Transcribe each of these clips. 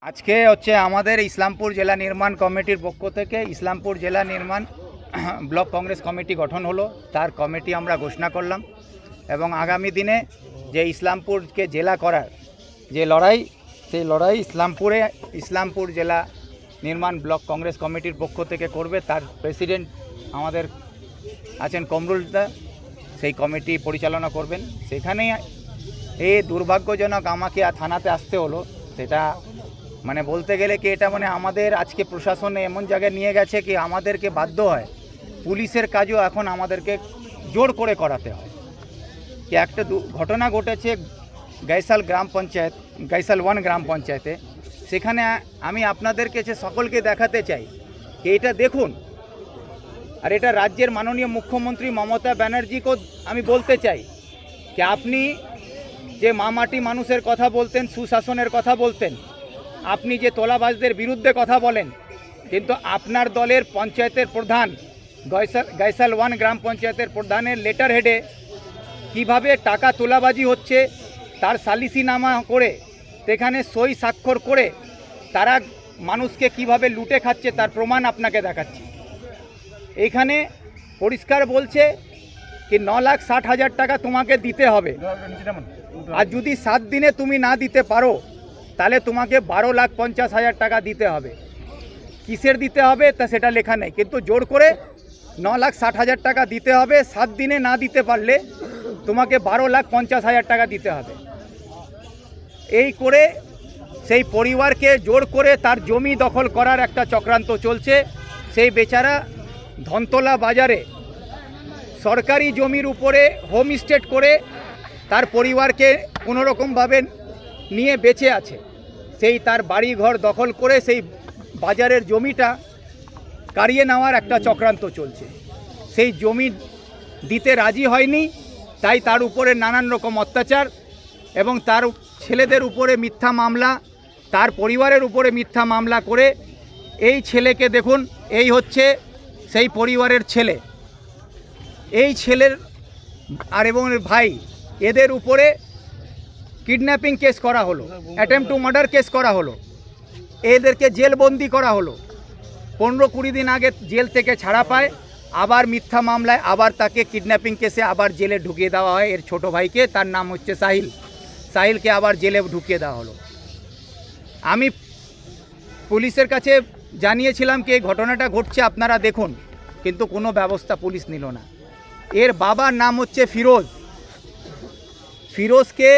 আজকে হচ্ছে আমাদের ইসলামপুর জেলা নির্মাণ কমিটির পক্ষ থেকে ইসলামপুর জেলা নির্মাণ ব্লক কংগ্রেস কমিটি গঠন হলো। তার কমিটি আমরা ঘোষণা করলাম এবং আগামী দিনে যে ইসলামপুরকে জেলা করার যে লড়াই, সেই লড়াই ইসলামপুর জেলা নির্মাণ ব্লক কংগ্রেস কমিটির পক্ষ থেকে করবে। তার প্রেসিডেন্ট আমাদের আছেন কমরুলদা, সেই কমিটি পরিচালনা করবেন। সেখানে এই দুর্ভাগ্যজনক আমাকে থানাতে আসতে হলো, সেটা মানে বলতে গেলে কি এটা মানে আমাদের আজকে প্রশাসন এমন জায়গায় নিয়ে গেছে কি আমাদেরকে বাধ্য হয় পুলিশের কাজও এখন আমাদেরকে জোর করে করাতে হয়। কি একটা ঘটনা ঘটেছে গাইসাল গ্রাম পঞ্চায়েত, গাইসাল 1 গ্রাম পঞ্চায়েতে। সেখানে আমি আপনাদেরকে সকলকে দেখাতে চাই যে এটা দেখুন। আর এটা রাজ্যের মাননীয় মুখ্যমন্ত্রী মমতা ব্যানার্জিকেও আমি বলতে চাই যে আপনি যে মামাটি মানুষের কথা বলতেন, সুশাসনের কথা বলতেন, আপনি যে তোলাবাজদের বিরুদ্ধে কথা বলেন, কিন্তু আপনার দলের পঞ্চায়েতের প্রধান গাইসাল 1 গ্রাম পঞ্চায়েতের প্রধানের লেটার হেডে কীভাবে টাকা তোলাবাজি হচ্ছে তার সালিসিনামা করে সেখানে সই স্বাক্ষর করে তারা মানুষকে কিভাবে লুটে খাচ্ছে তার প্রমাণ আপনাকে দেখাচ্ছি। এইখানে পরিষ্কার বলছে কি 9,60,000 টাকা তোমাকে দিতে হবে, আর যদি 7 দিনে তুমি না দিতে পারো তাহলে তোমাকে 12,50,000 টাকা দিতে হবে। কিসের দিতে হবে তা সেটা লেখা নেই, কিন্তু জোর করে 9,60,000 টাকা দিতে হবে। 7 দিনে না দিতে পারলে তোমাকে 12,50,000 টাকা দিতে হবে। এই করে সেই পরিবারকে জোর করে তার জমি দখল করার একটা চক্রান্ত চলছে। সেই বেচারা ধনতলা বাজারে সরকারি জমির উপরে হোমস্টে করে তার পরিবারকে কোনোরকমভাবে নিয়ে বেঁচে আছে। সেই তার বাড়ি ঘর দখল করে সেই বাজারের জমিটা কাড়িয়ে নেওয়ার একটা চক্রান্ত চলছে। সেই জমি দিতে রাজি হয়নি, তাই তার উপরে নানান রকম অত্যাচার এবং তার ছেলেদের উপরে মিথ্যা মামলা, তার পরিবারের উপরে মিথ্যা মামলা করে এই ছেলেকে দেখুন, এই হচ্ছে সেই পরিবারের ছেলে, এই ছেলের আর এবং ভাই, এদের উপরে কিডন্যাপিং কেস করা হলো, অ্যাটেম্প টু মার্ডার কেস করা হলো, এদেরকে জেলবন্দি করা হলো। 15-20 দিন আগে জেল থেকে ছাড়া পায়, আবার মিথ্যা মামলায় আবার তাকে কিডন্যাপিং কেসে আবার জেলে ঢুকিয়ে দেওয়া হয়। এর ছোট ভাইকে, তার নাম হচ্ছে সাহিলকে আবার জেলে ঢুকিয়ে দেওয়া হলো। আমি পুলিশের কাছে জানিয়েছিলাম কি এই ঘটনাটা ঘটছে, আপনারা দেখুন, কিন্তু কোনো ব্যবস্থা পুলিশ নিল না। এর বাবার নাম হচ্ছে ফিরোজকে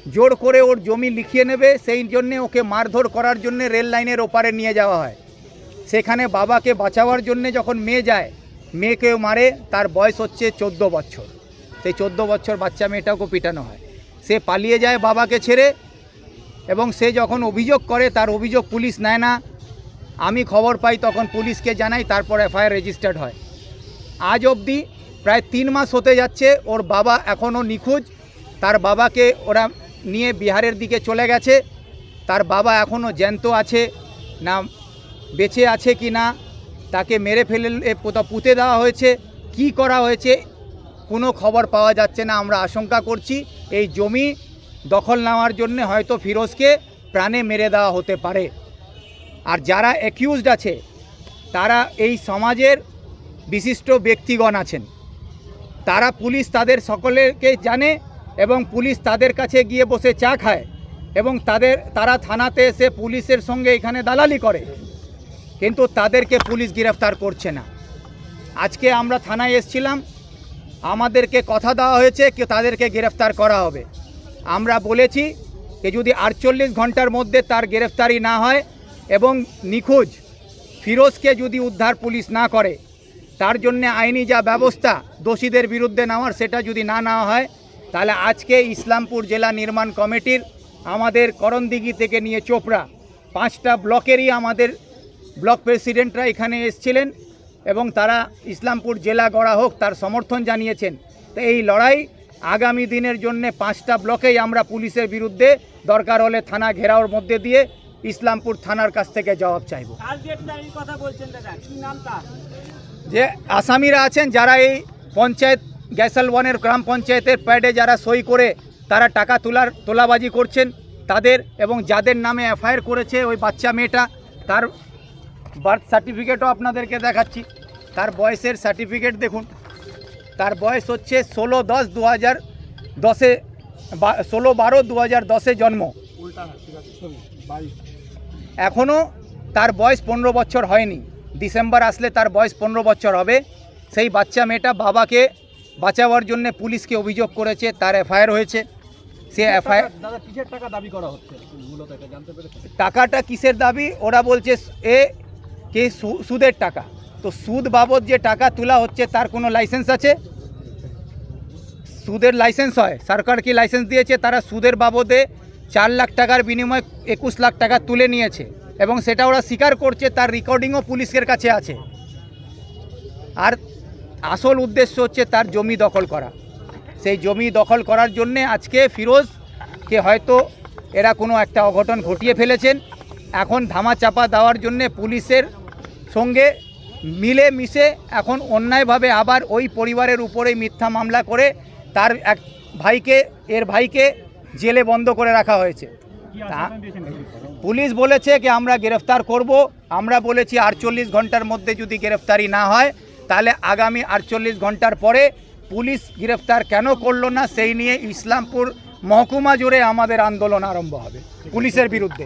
জোর করে ওর জমি লিখিয়ে নেবে, সেই জন্যে ওকে মারধর করার জন্যে রেল লাইনের ওপারে নিয়ে যাওয়া হয়। সেখানে বাবাকে বাঁচাবার জন্যে যখন মেয়ে যায়, মেয়েকেও মারে। তার বয়স হচ্ছে 14 বছর। সেই 14 বছর বাচ্চা মেয়েটাকে পিটানো হয়। সে পালিয়ে যায় বাবাকে ছেড়ে, এবং সে যখন অভিযোগ করে তার অভিযোগ পুলিশ নেয় না। আমি খবর পাই, তখন পুলিশকে জানাই, তারপর এফআইআর রেজিস্টার্ড হয়। আজ অবধি প্রায় 3 মাস হতে যাচ্ছে, ওর বাবা এখনও নিখোঁজ। তার বাবাকে ওরা নিয়ে বিহারের দিকে চলে গেছে। তার বাবা এখনও জ্যান্ত আছে না বেঁচে আছে কি না, তাকে মেরে ফেলে কোথাও পুঁতে দেওয়া হয়েছে, কি করা হয়েছে কোনো খবর পাওয়া যাচ্ছে না। আমরা আশঙ্কা করছি এই জমি দখল নেওয়ার জন্য হয়তো ফিরোজকে প্রাণে মেরে দেওয়া হতে পারে। আর যারা অ্যাকিউজড আছে তারা এই সমাজের বিশিষ্ট ব্যক্তিগণ আছেন, তারা পুলিশ তাদের সকলকে জানে এবং পুলিশ তাদের কাছে গিয়ে বসে চা খায় এবং তারা থানাতে এসে পুলিশের সঙ্গে এখানে দালালি করে, কিন্তু তাদেরকে পুলিশ গ্রেফতার করছে না। আজকে আমরা থানায় এসেছিলাম, আমাদেরকে কথা দেওয়া হয়েছে কি তাদেরকে গ্রেফতার করা হবে। আমরা বলেছি যে যদি 48 ঘন্টার মধ্যে তার গ্রেফতারি না হয় এবং নিখোঁজ ফিরোজকে যদি উদ্ধার পুলিশ না করে, তার জন্য আইনি যা ব্যবস্থা দোষীদের বিরুদ্ধে নেওয়ার সেটা যদি না নেওয়া হয়, তাহলে আজকে ইসলামপুর জেলা নির্মাণ কমিটির আমাদের করণদিঘি থেকে নিয়ে চোপড়া 5টা ব্লকেরই আমাদের ব্লক প্রেসিডেন্টরা এখানে এসেছিলেন এবং তারা ইসলামপুর জেলা গড়া হোক তার সমর্থন জানিয়েছেন। তো এই লড়াই আগামী দিনের জন্য 5টা ব্লকেই আমরা পুলিশের বিরুদ্ধে দরকার হলে থানা ঘেরাওর মধ্যে দিয়ে ইসলামপুর থানার কাছ থেকে জবাব চাইব। যে আসামিরা আছেন যারা এই পঞ্চায়েত গাইসাল 1 গ্রাম পঞ্চায়েতের প্যাডে যারা সই করে তারা টাকা তোলাবাজি করছেন, তাদের এবং যাদের নামে এফআইআর করেছে ওই বাচ্চা মেয়েটা, তার বার্থ সার্টিফিকেটও আপনাদেরকে দেখাচ্ছি। তার বয়সের সার্টিফিকেট দেখুন, তার বয়স হচ্ছে 16/12/2010 জন্ম। এখনও তার বয়স 15 বছর হয়নি। ডিসেম্বর আসলে তার বয়স 15 বছর হবে। সেই বাচ্চা মেয়েটা বাবাকে বাঁচাবার জন্য পুলিশকে অভিযোগ করেছে, তার এফআইআর হয়েছে। সে এফআইআর টাকা দাবি করা হচ্ছে মূলত, এটা জানতে পেরেছেন? টাকাটা কিসের দাবি? ওরা বলছে কে সুদের টাকা। তো সুদ বাবদ যে টাকা তোলা হচ্ছে তার কোনো লাইসেন্স আছে? সুদের লাইসেন্স হয়, সরকার কি লাইসেন্স দিয়েছে? তারা সুদের বাবদে 4 লাখ টাকার বিনিময়ে 21 লাখ টাকা তুলে নিয়েছে এবং সেটা ওরা স্বীকার করছে, তার রেকর্ডিংও পুলিশের কাছে আছে। আর আসল উদ্দেশ্য হচ্ছে তার জমি দখল করা। সেই জমি দখল করার জন্যে আজকে ফিরোজকে হয়তো এরা কোনো একটা অঘটন ঘটিয়ে ফেলেছেন। এখন ধামাচাপা দেওয়ার জন্যে পুলিশের সঙ্গে মিলে মিশে এখন অন্যায়ভাবে আবার ওই পরিবারের উপরেই মিথ্যা মামলা করে তার এক ভাইকে জেলে বন্ধ করে রাখা হয়েছে। পুলিশ বলেছে কি আমরা গ্রেফতার করব। আমরা বলেছি 48 ঘন্টার মধ্যে যদি গ্রেফতারি না হয় তাহলে আগামী 48 ঘন্টার পরে পুলিশ গ্রেফতার কেন করলো না সেই নিয়ে ইসলামপুর মহকুমা জুড়ে আমাদের আন্দোলন আরম্ভ হবে পুলিশের বিরুদ্ধে।